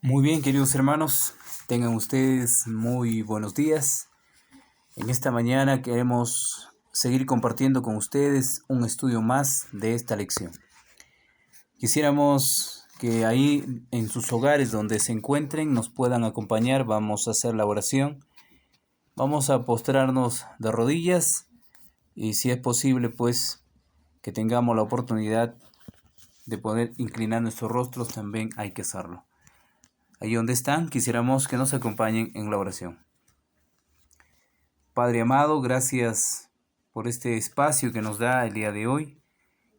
Muy bien, queridos hermanos, tengan ustedes muy buenos días. En esta mañana queremos seguir compartiendo con ustedes un estudio más de esta lección. Quisiéramos que ahí en sus hogares donde se encuentren nos puedan acompañar. Vamos a hacer la oración. Vamos a postrarnos de rodillas y si es posible pues que tengamos la oportunidad de poder inclinar nuestros rostros, también hay que hacerlo. Ahí donde están, quisiéramos que nos acompañen en la oración. Padre amado, gracias por este espacio que nos da el día de hoy.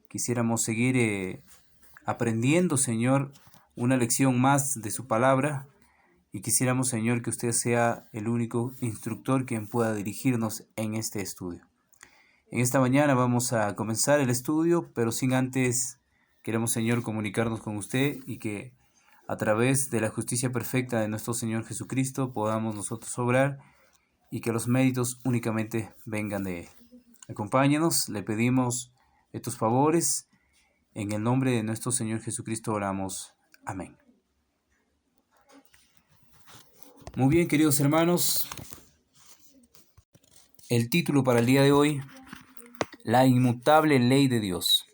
Quisiéramos seguir aprendiendo, Señor, una lección más de su palabra. Y quisiéramos, Señor, que usted sea el único instructor quien pueda dirigirnos en este estudio. En esta mañana vamos a comenzar el estudio, pero sin antes queremos, Señor, comunicarnos con usted y que a través de la justicia perfecta de nuestro Señor Jesucristo podamos nosotros obrar y que los méritos únicamente vengan de Él. Acompáñanos, le pedimos estos favores. En el nombre de nuestro Señor Jesucristo oramos. Amén. Muy bien, queridos hermanos. El título para el día de hoy: La inmutable ley de Dios.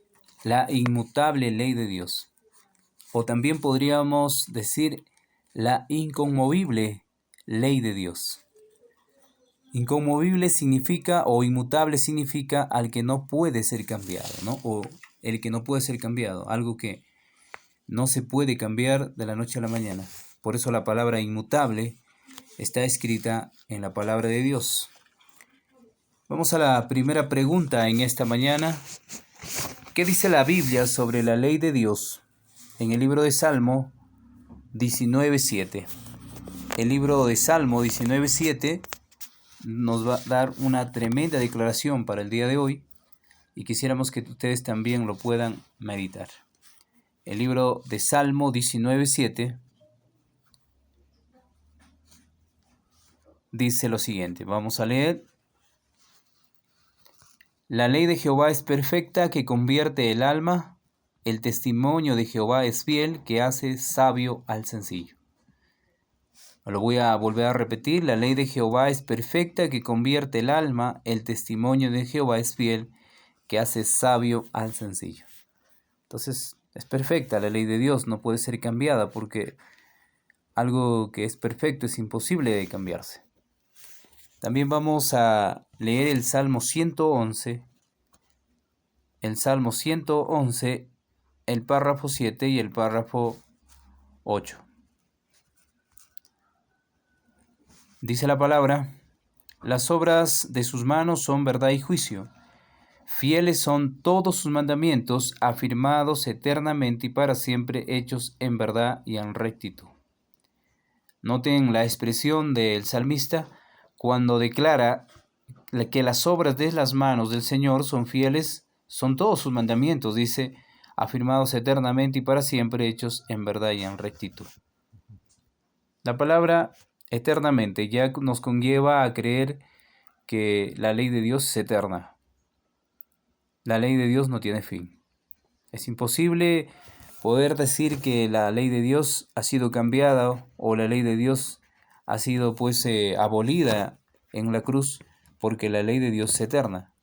La inmutable ley de Dios. O también podríamos decir la inconmovible ley de Dios. Inconmovible significa, o inmutable significa al que no puede ser cambiado, ¿no? O el que no puede ser cambiado, algo que no se puede cambiar de la noche a la mañana. Por eso la palabra inmutable está escrita en la palabra de Dios. Vamos a la primera pregunta en esta mañana. ¿Qué dice la Biblia sobre la ley de Dios? En el libro de Salmo 19:7. El libro de Salmo 19:7 nos va a dar una tremenda declaración para el día de hoy y quisiéramos que ustedes también lo puedan meditar. El libro de Salmo 19:7 dice lo siguiente. Vamos a leer. La ley de Jehová es perfecta, que convierte el alma. El testimonio de Jehová es fiel, que hace sabio al sencillo. Lo voy a volver a repetir. La ley de Jehová es perfecta, que convierte el alma. El testimonio de Jehová es fiel, que hace sabio al sencillo. Entonces, es perfecta la ley de Dios, no puede ser cambiada porque algo que es perfecto es imposible de cambiarse. También vamos a leer el Salmo 111. El Salmo 111, el párrafo 7 y el párrafo 8. Dice la palabra: las obras de sus manos son verdad y juicio. Fieles son todos sus mandamientos, afirmados eternamente y para siempre, hechos en verdad y en rectitud. Noten la expresión del salmista cuando declara que las obras de las manos del Señor son fieles, son todos sus mandamientos, dice, afirmados eternamente y para siempre, hechos en verdad y en rectitud. La palabra eternamente ya nos conlleva a creer que la ley de Dios es eterna. La ley de Dios no tiene fin. Es imposible poder decir que la ley de Dios ha sido cambiada o la ley de Dios ha sido abolida en la cruz, porque la ley de Dios es eterna.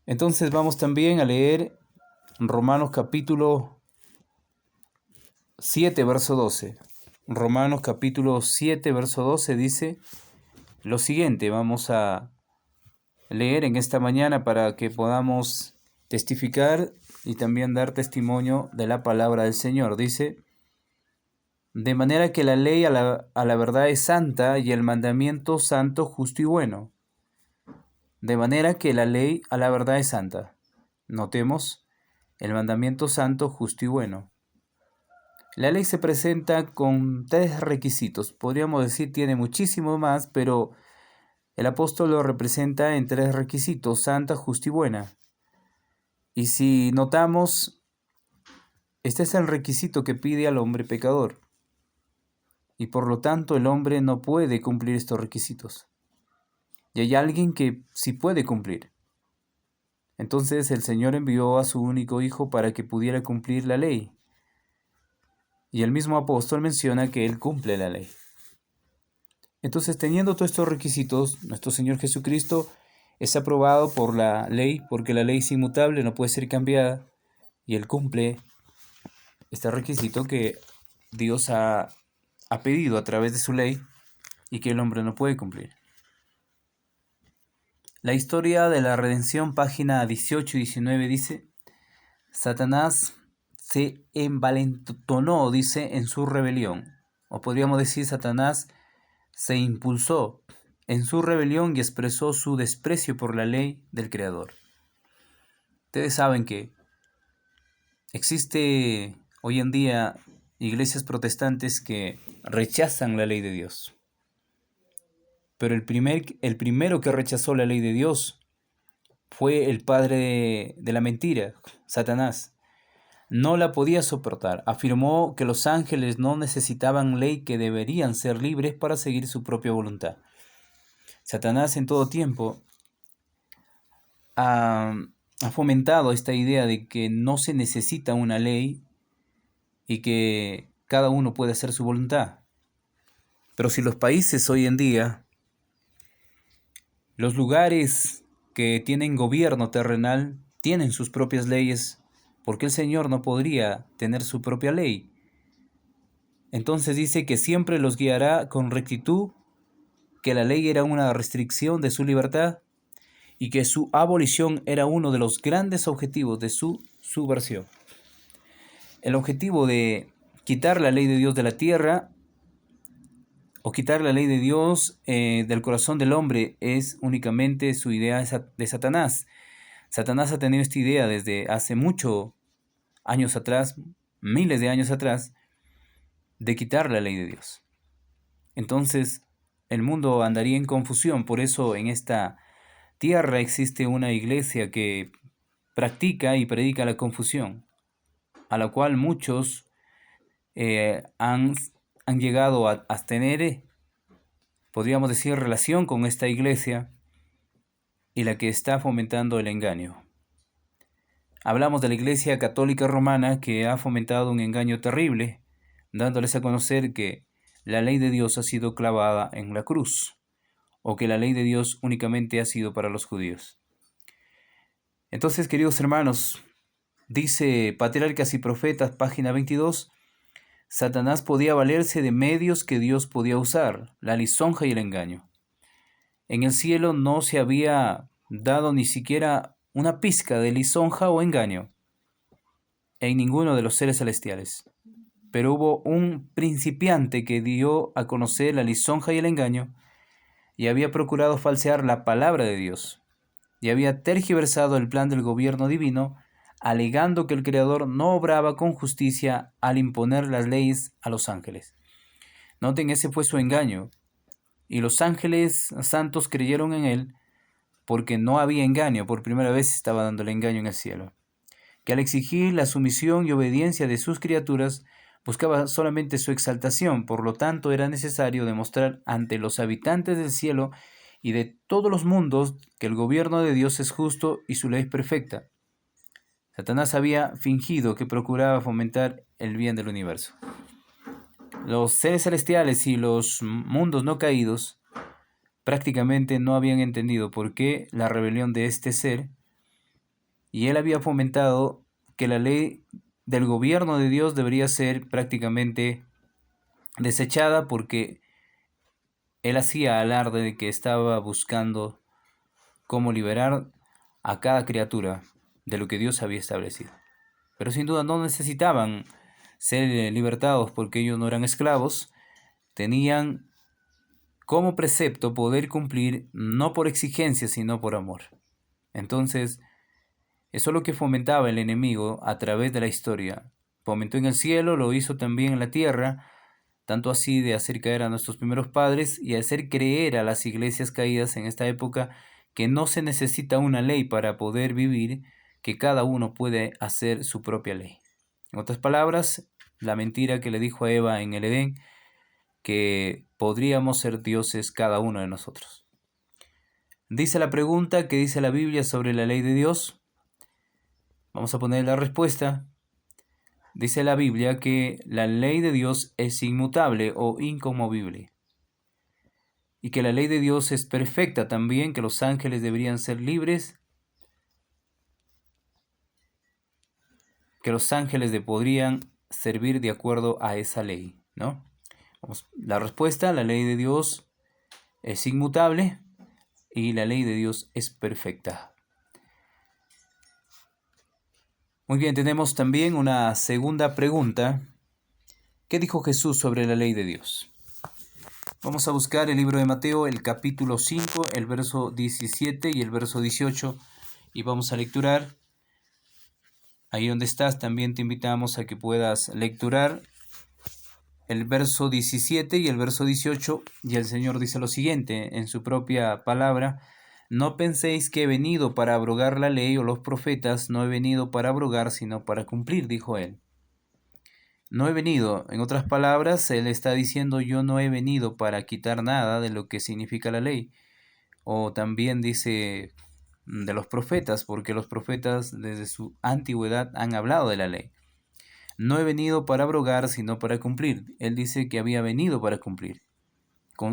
Entonces vamos también a leer Romanos capítulo 7, verso 12. Romanos capítulo 7, verso 12 dice lo siguiente. Vamos a leer en esta mañana para que podamos testificar y también dar testimonio de la palabra del Señor. Dice: de manera que la ley a la verdad es santa y el mandamiento santo, justo y bueno. De manera que la ley a la verdad es santa. Notemos, el mandamiento santo, justo y bueno. La ley se presenta con 3 requisitos. Podríamos decir tiene muchísimo más, pero el apóstol lo representa en 3 requisitos: santa, justa y buena. Y si notamos, este es el requisito que pide al hombre pecador. Y por lo tanto el hombre no puede cumplir estos requisitos. Y hay alguien que sí puede cumplir. Entonces el Señor envió a su único Hijo para que pudiera cumplir la ley. Y el mismo apóstol menciona que Él cumple la ley. Entonces, teniendo todos estos requisitos, nuestro Señor Jesucristo es aprobado por la ley, porque la ley es inmutable, no puede ser cambiada, y Él cumple este requisito que Dios ha pedido a través de su ley y que el hombre no puede cumplir. La historia de la redención, página 18 y 19 dice: Satanás se envalentonó, dice, en su rebelión. O podríamos decir, Satanás se impulsó en su rebelión y expresó su desprecio por la ley del Creador. Ustedes saben que existe hoy en día iglesias protestantes que rechazan la ley de Dios. Pero el primero que rechazó la ley de Dios fue el padre de la mentira, Satanás. No la podía soportar. Afirmó que los ángeles no necesitaban ley, que deberían ser libres para seguir su propia voluntad. Satanás en todo tiempo ha fomentado esta idea de que no se necesita una ley y que cada uno puede hacer su voluntad. Pero si los países hoy en día, los lugares que tienen gobierno terrenal, tienen sus propias leyes, ¿por qué el Señor no podría tener su propia ley? Entonces dice que siempre los guiará con rectitud, que la ley era una restricción de su libertad y que su abolición era uno de los grandes objetivos de su subversión. El objetivo de quitar la ley de Dios de la tierra o quitar la ley de Dios del corazón del hombre es únicamente su idea de Satanás. Satanás ha tenido esta idea desde hace muchos años atrás, miles de años atrás, de quitar la ley de Dios. Entonces, el mundo andaría en confusión. Por eso en esta tierra existe una iglesia que practica y predica la confusión, a la cual muchos han llegado a tener, podríamos decir, relación con esta iglesia y la que está fomentando el engaño. Hablamos de la Iglesia Católica Romana, que ha fomentado un engaño terrible, dándoles a conocer que la ley de Dios ha sido clavada en la cruz, o que la ley de Dios únicamente ha sido para los judíos. Entonces, queridos hermanos, dice Patriarcas y Profetas, página 22, Satanás podía valerse de medios que Dios podía usar, la lisonja y el engaño. En el cielo no se había dado ni siquiera una pizca de lisonja o engaño en ninguno de los seres celestiales. Pero hubo un principiante que dio a conocer la lisonja y el engaño, y había procurado falsear la palabra de Dios, y había tergiversado el plan del gobierno divino, alegando que el Creador no obraba con justicia al imponer las leyes a los ángeles. Noten, ese fue su engaño, y los ángeles santos creyeron en él, porque no había engaño. Por primera vez estaba dando el engaño en el cielo, que al exigir la sumisión y obediencia de sus criaturas, buscaba solamente su exaltación. Por lo tanto, era necesario demostrar ante los habitantes del cielo y de todos los mundos que el gobierno de Dios es justo y su ley es perfecta. Satanás había fingido que procuraba fomentar el bien del universo. Los seres celestiales y los mundos no caídos prácticamente no habían entendido por qué la rebelión de este ser, y él había fomentado que la ley del gobierno de Dios debería ser prácticamente desechada, porque él hacía alarde de que estaba buscando cómo liberar a cada criatura de lo que Dios había establecido. Pero sin duda no necesitaban ser libertados, porque ellos no eran esclavos, tenían como precepto poder cumplir no por exigencia, sino por amor. Entonces, eso es lo que fomentaba el enemigo a través de la historia. Fomentó en el cielo, lo hizo también en la tierra, tanto así de hacer caer a nuestros primeros padres y hacer creer a las iglesias caídas en esta época que no se necesita una ley para poder vivir, que cada uno puede hacer su propia ley. En otras palabras, la mentira que le dijo a Eva en el Edén, que podríamos ser dioses cada uno de nosotros. Dice la pregunta, ¿qué dice la Biblia sobre la ley de Dios? Vamos a poner la respuesta. Dice la Biblia que la ley de Dios es inmutable o inconmovible y que la ley de Dios es perfecta también, que los ángeles deberían ser libres, que los ángeles podrían servir de acuerdo a esa ley, ¿no? La respuesta, la ley de Dios es inmutable y la ley de Dios es perfecta. Muy bien, tenemos también una segunda pregunta. ¿Qué dijo Jesús sobre la ley de Dios? Vamos a buscar el libro de Mateo, el capítulo 5, el verso 17 y el verso 18, y vamos a lecturar. Ahí donde estás, también te invitamos a que puedas lecturar el verso 17 y el verso 18, y el Señor dice lo siguiente en su propia palabra: no penséis que he venido para abrogar la ley o los profetas, no he venido para abrogar, sino para cumplir, dijo él. No he venido, en otras palabras, él está diciendo: yo no he venido para quitar nada de lo que significa la ley. O también dice de los profetas, porque los profetas desde su antigüedad han hablado de la ley. No he venido para abrogar, sino para cumplir. Él dice que había venido para cumplir.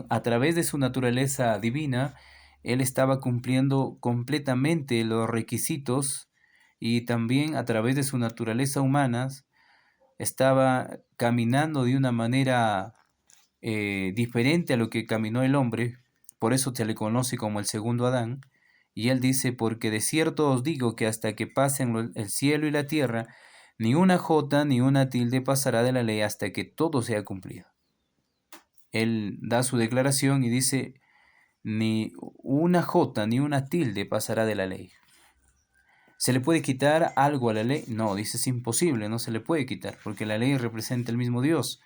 A través de su naturaleza divina, él estaba cumpliendo completamente los requisitos, y también a través de su naturaleza humana estaba caminando de una manera diferente a lo que caminó el hombre. Por eso se le conoce como el segundo Adán. Y él dice: porque de cierto os digo que hasta que pasen el cielo y la tierra, ni una jota ni una tilde pasará de la ley hasta que todo sea cumplido. Él da su declaración y dice: ni una jota ni una tilde pasará de la ley. ¿Se le puede quitar algo a la ley? No, dice, es imposible, no se le puede quitar, porque la ley representa el mismo Dios.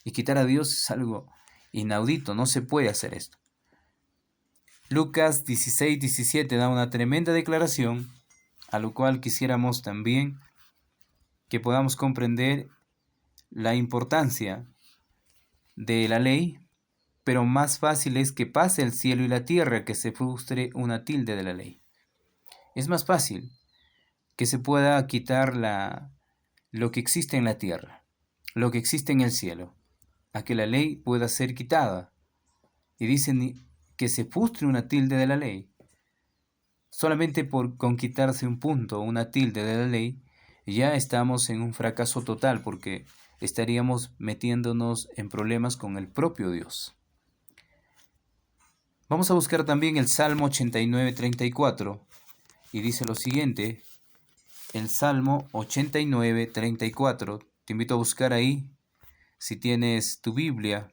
Y quitar a Dios es algo inaudito, no se puede hacer esto. Lucas 16:17 da una tremenda declaración, a lo cual quisiéramos también que podamos comprender la importancia de la ley, pero más fácil es que pase el cielo y la tierra que se frustre una tilde de la ley. Es más fácil que se pueda quitar lo que existe en la tierra, lo que existe en el cielo, a que la ley pueda ser quitada. Y dicen que se frustre una tilde de la ley. Solamente con quitarse un punto o una tilde de la ley, ya estamos en un fracaso total, porque estaríamos metiéndonos en problemas con el propio Dios. Vamos a buscar también el Salmo 89:34, y dice lo siguiente. El Salmo 89:34, te invito a buscar ahí, si tienes tu Biblia,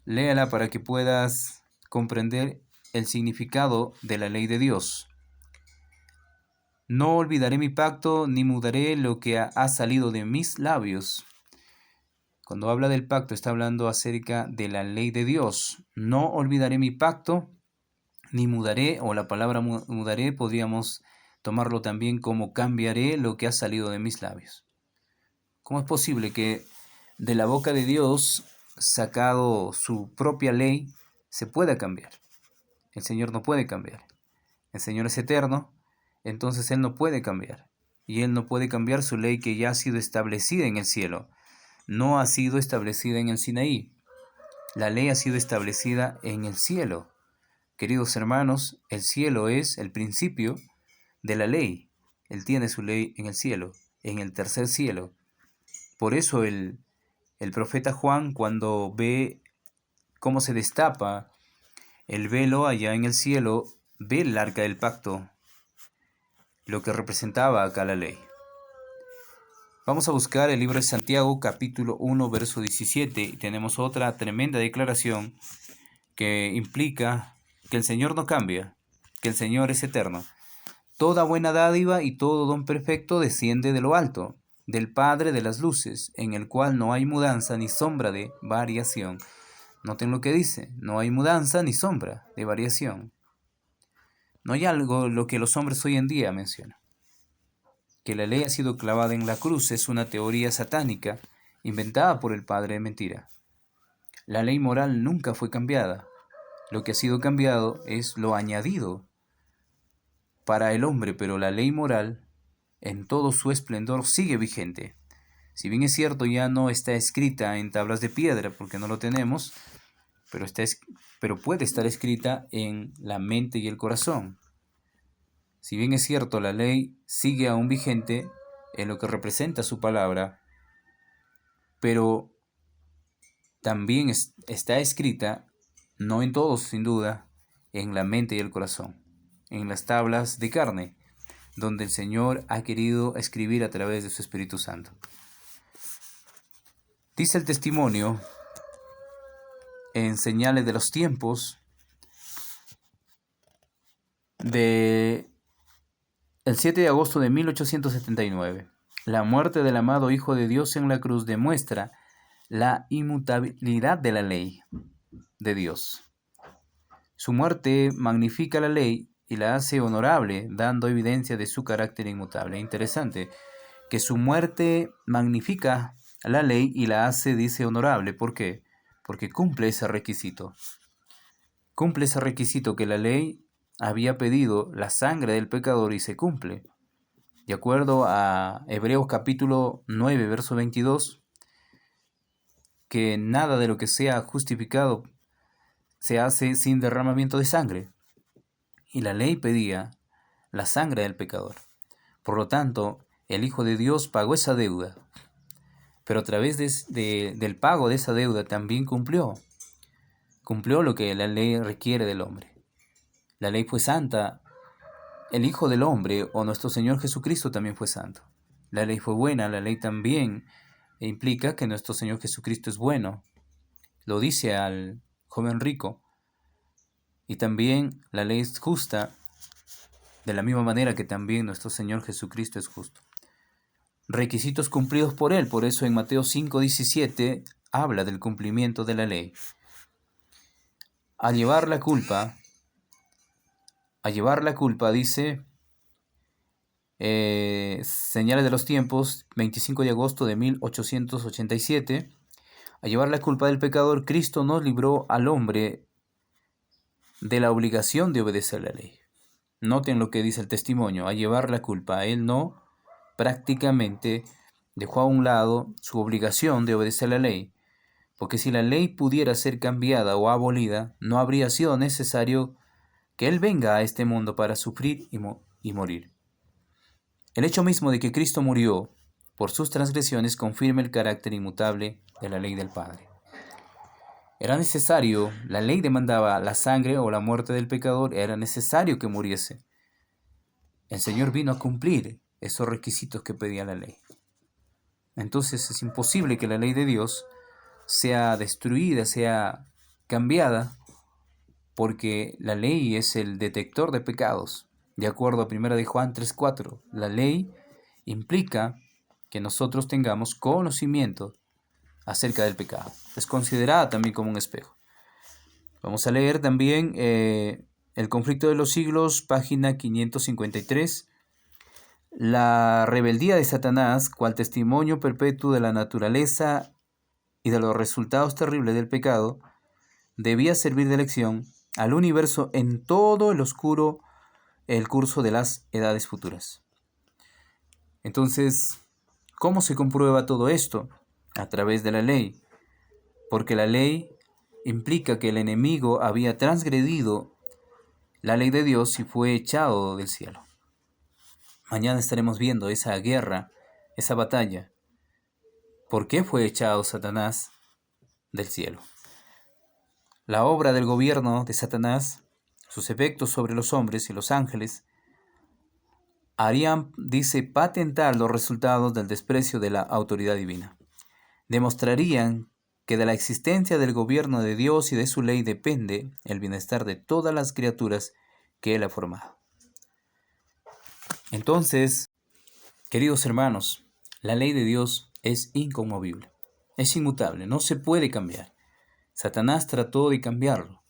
léala para que puedas comprender el significado de la ley de Dios. No olvidaré mi pacto, ni mudaré lo que ha salido de mis labios. Cuando habla del pacto, está hablando acerca de la ley de Dios. No olvidaré mi pacto, ni mudaré, o la palabra mudaré podríamos tomarlo también como cambiaré lo que ha salido de mis labios. ¿Cómo es posible que de la boca de Dios, sacado su propia ley, se pueda cambiar? El Señor no puede cambiar. El Señor es eterno, entonces Él no puede cambiar. Y Él no puede cambiar su ley que ya ha sido establecida en el cielo. No ha sido establecida en el Sinaí. La ley ha sido establecida en el cielo. Queridos hermanos, el cielo es el principio de la ley. Él tiene su ley en el cielo, en el tercer cielo. Por eso el profeta Juan, cuando ve cómo se destapa el velo allá en el cielo, ve el arca del pacto, lo que representaba acá la ley. Vamos a buscar el libro de Santiago, capítulo 1, verso 17, y tenemos otra tremenda declaración que implica que el Señor no cambia, que el Señor es eterno. Toda buena dádiva y todo don perfecto desciende de lo alto, del Padre de las luces, en el cual no hay mudanza ni sombra de variación. Noten lo que dice: no hay mudanza ni sombra de variación. No hay algo lo que los hombres hoy en día mencionan. Que la ley ha sido clavada en la cruz es una teoría satánica inventada por el padre de mentira. La ley moral nunca fue cambiada. Lo que ha sido cambiado es lo añadido para el hombre, pero la ley moral en todo su esplendor sigue vigente. Si bien es cierto, ya no está escrita en tablas de piedra, porque no lo tenemos, pero puede estar escrita en la mente y el corazón. Si bien es cierto, la ley sigue aún vigente en lo que representa su palabra, pero también está escrita, no en todos sin duda, en la mente y el corazón, en las tablas de carne, donde el Señor ha querido escribir a través de su Espíritu Santo. Dice el testimonio en Señales de los Tiempos de el 7 de agosto de 1879. La muerte del amado Hijo de Dios en la cruz demuestra la inmutabilidad de la ley de Dios. Su muerte magnifica la ley y la hace honorable, dando evidencia de su carácter inmutable. Interesante que su muerte magnifica la ley y la hace, dice, honorable. ¿Por qué? Porque cumple ese requisito. Cumple ese requisito que la ley había pedido, la sangre del pecador, y se cumple. De acuerdo a Hebreos capítulo 9, verso 22, que nada de lo que sea justificado se hace sin derramamiento de sangre. Y la ley pedía la sangre del pecador. Por lo tanto, el Hijo de Dios pagó esa deuda. Pero a través del pago de esa deuda también cumplió. Cumplió lo que la ley requiere del hombre. La ley fue santa. El Hijo del Hombre, o nuestro Señor Jesucristo, también fue santo. La ley fue buena. La ley también implica que nuestro Señor Jesucristo es bueno. Lo dice al joven rico. Y también la ley es justa, de la misma manera que también nuestro Señor Jesucristo es justo. Requisitos cumplidos por Él. Por eso en Mateo 5:17 habla del cumplimiento de la ley. A llevar la culpa, dice, Señales de los Tiempos, 25 de agosto de 1887, a llevar la culpa del pecador, Cristo nos libró al hombre de la obligación de obedecer la ley. Noten lo que dice el testimonio, a llevar la culpa. Él no prácticamente dejó a un lado su obligación de obedecer la ley, porque si la ley pudiera ser cambiada o abolida, no habría sido necesario que Él venga a este mundo para sufrir y morir. El hecho mismo de que Cristo murió por sus transgresiones confirma el carácter inmutable de la ley del Padre. Era necesario, la ley demandaba la sangre o la muerte del pecador, era necesario que muriese. El Señor vino a cumplir esos requisitos que pedía la ley. Entonces es imposible que la ley de Dios sea destruida, sea cambiada, porque la ley es el detector de pecados. De acuerdo a 1 de Juan 3:4, la ley implica que nosotros tengamos conocimiento acerca del pecado. Es considerada también como un espejo. Vamos a leer también El conflicto de los siglos, página 553. La rebeldía de Satanás, cual testimonio perpetuo de la naturaleza y de los resultados terribles del pecado, debía servir de lección al universo en todo el curso de las edades futuras. Entonces, ¿cómo se comprueba todo esto? A través de la ley, porque la ley implica que el enemigo había transgredido la ley de Dios y fue echado del cielo. Mañana estaremos viendo esa guerra, esa batalla. ¿Por qué fue echado Satanás del cielo? La obra del gobierno de Satanás, sus efectos sobre los hombres y los ángeles, harían, dice, patentar los resultados del desprecio de la autoridad divina. Demostrarían que de la existencia del gobierno de Dios y de su ley depende el bienestar de todas las criaturas que Él ha formado. Entonces, queridos hermanos, la ley de Dios es inconmovible, es inmutable, no se puede cambiar. Satanás trató de cambiarlo,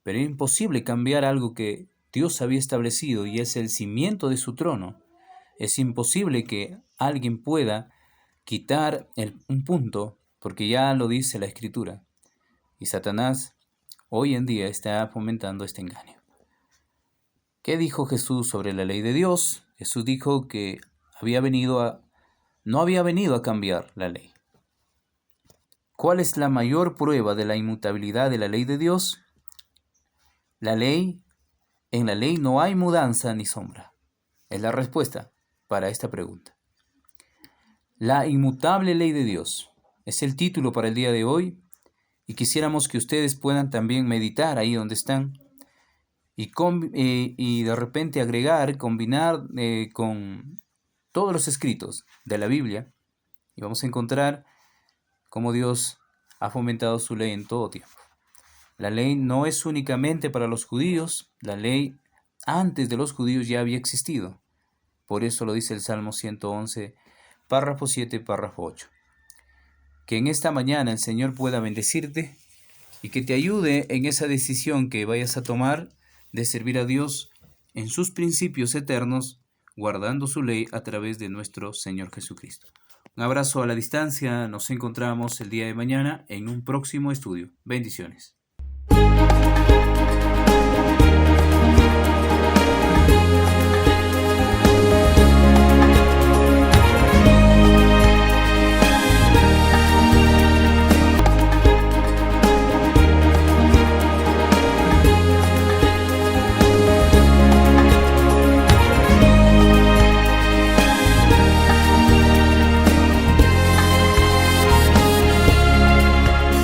pero es imposible cambiar algo que Dios había establecido y es el cimiento de su trono. Es imposible que alguien pueda quitar un punto, porque ya lo dice la Escritura. Y Satanás hoy en día está fomentando este engaño. ¿Qué dijo Jesús sobre la ley de Dios? Jesús dijo que había venido no había venido a cambiar la ley. ¿Cuál es la mayor prueba de la inmutabilidad de la ley de Dios? En la ley no hay mudanza ni sombra. Es la respuesta para esta pregunta. La inmutable ley de Dios es el título para el día de hoy, y quisiéramos que ustedes puedan también meditar ahí donde están y de repente combinar con todos los escritos de la Biblia, y vamos a encontrar cómo Dios ha fomentado su ley en todo tiempo. La ley no es únicamente para los judíos, la ley antes de los judíos ya había existido. Por eso lo dice el Salmo 111, párrafo 7, párrafo 8. Que en esta mañana el Señor pueda bendecirte y que te ayude en esa decisión que vayas a tomar de servir a Dios en sus principios eternos, guardando su ley a través de nuestro Señor Jesucristo. Un abrazo a la distancia, nos encontramos el día de mañana en un próximo estudio. Bendiciones.